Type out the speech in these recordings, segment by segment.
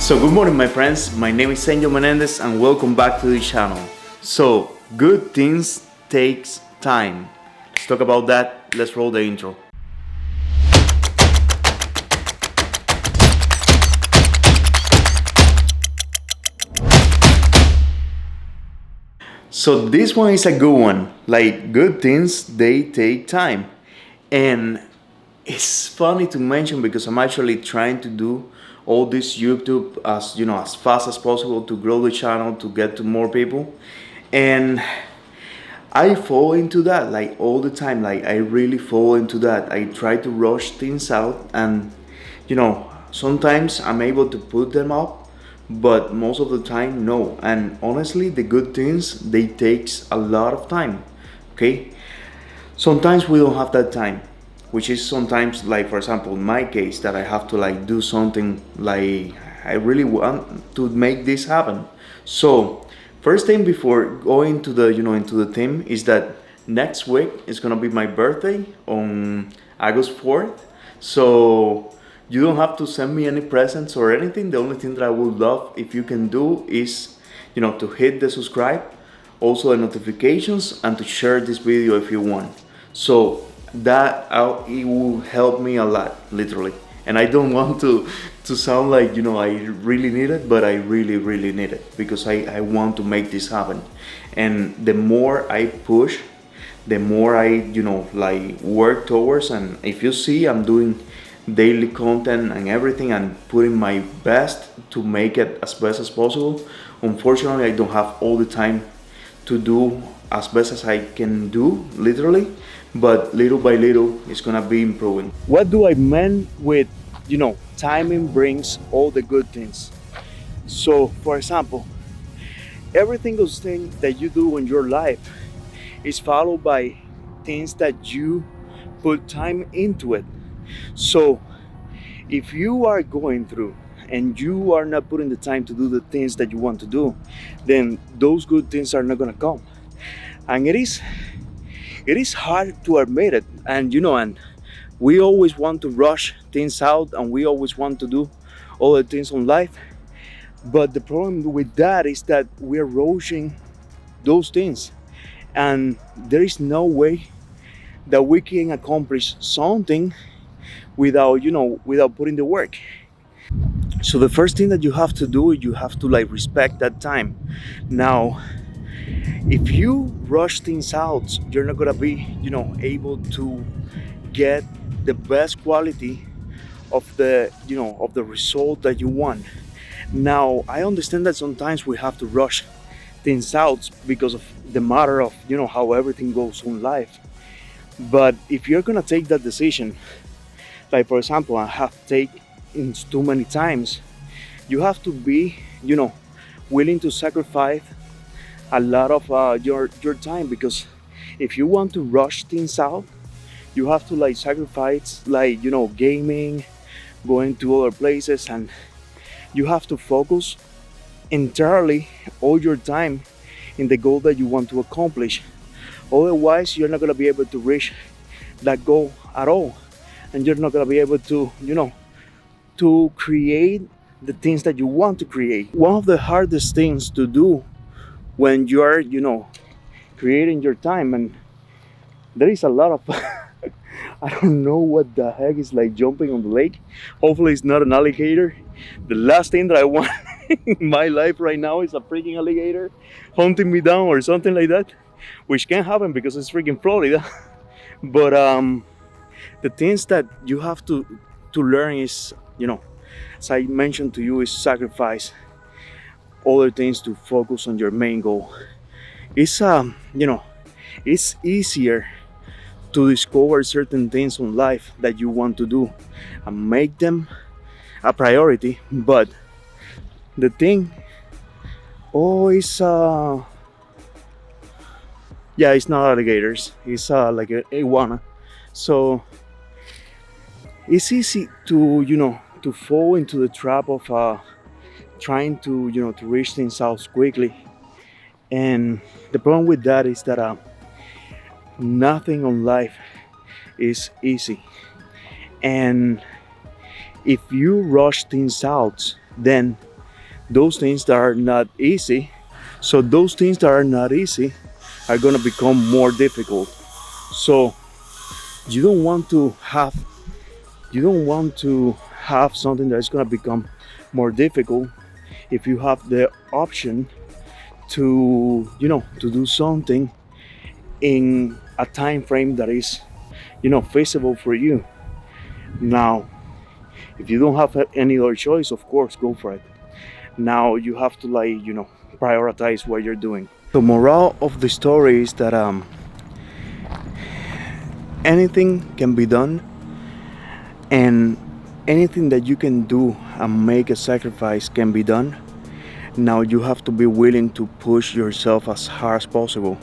So good morning my friends, my name is Angel Menendez and welcome back to the channel. So good things takes time. Let's talk about that, let's roll the intro. So this one is a good one, like good things they take time. And it's funny to mention because I'm actually trying to do all this YouTube as fast as possible to grow the channel to get to more people. And I fall into that like all the time. Like I really fall into that. I try to rush things out, and sometimes I'm able to put them up, but most of the time no. And honestly, the good things they takes a lot of time. Okay, sometimes we don't have that time, which is sometimes like for example in my case that I have to like do something like I really want to make this happen. So first thing before going to the into the theme is that next week is gonna be my birthday on August 4th. So you don't have to send me any presents or anything. The only thing that I would love if you can do is to hit the subscribe, also the notifications, and to share this video if you want. So it will help me a lot, literally. And I don't want to sound like I really need it, but I really need it because I want to make this happen. And the more I push, the more I like work towards. And if you see, I'm doing daily content and everything and putting my best to make it as best as possible. Unfortunately, I don't have all the time to do as best as I can do, literally, but little by little, it's gonna be improving. What do I mean with, timing brings all the good things? So, for example, every single thing that you do in your life is followed by things that you put time into it. So, if you are going through and you are not putting the time to do the things that you want to do, then those good things are not gonna come. And it is hard to admit it, and we always want to rush things out and we always want to do all the things in life, but the problem with that is that we're rushing those things, and there is no way that we can accomplish something without putting the work. So the first thing that you have to do, you have to like respect that time. Now, if you rush things out, you're not gonna be able to get the best quality of the result that you want. Now I understand that sometimes we have to rush things out because of the matter of how everything goes in life. But if you're gonna take that decision, like for example I have taken too many times, you have to be willing to sacrifice a lot of your time, because if you want to rush things out, you have to like sacrifice like gaming, going to other places, and you have to focus entirely all your time in the goal that you want to accomplish. Otherwise, you're not going to be able to reach that goal at all, and you're not going to be able to to create the things that you want to create. One of the hardest things to do when you are creating your time, and there is a lot of I don't know what the heck is like jumping on the lake. Hopefully it's not an alligator. The last thing that I want in my life right now is a freaking alligator hunting me down or something like that, which can happen because it's freaking Florida. But the things that you have to learn is as I mentioned to you, is sacrifice other things to focus on your main goal. It's it's easier to discover certain things in life that you want to do and make them a priority. But the thing, it's yeah, it's not alligators, it's like a iguana. So it's easy to fall into the trap of trying to reach things out quickly. And the problem with that is that nothing on life is easy, and if you rush things out, then those things that are not easy. So those things that are not easy are gonna become more difficult. So you don't want to have you don't want to have something that is gonna become more difficult if you have the option to to do something in a time frame that is feasible for you. Now, if you don't have any other choice, of course, go for it. Now you have to prioritize what you're doing. The moral of the story is that anything can be done, and anything that you can do and make a sacrifice can be done. Now you have to be willing to push yourself as hard as possible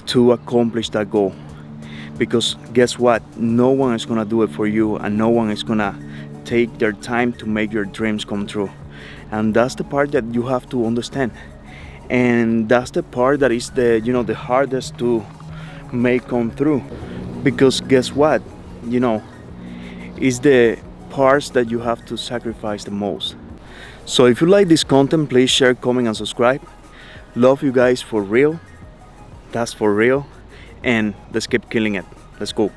to accomplish that goal. Because guess what? No one is gonna do it for you, and no one is gonna take their time to make your dreams come true. And that's the part that you have to understand. And that's the part that is the hardest to make come through. Because guess what? It's the parts that you have to sacrifice the most. So if you like this content, please share, comment, and subscribe. Love you guys for real. That's for real. And let's keep killing it. Let's go.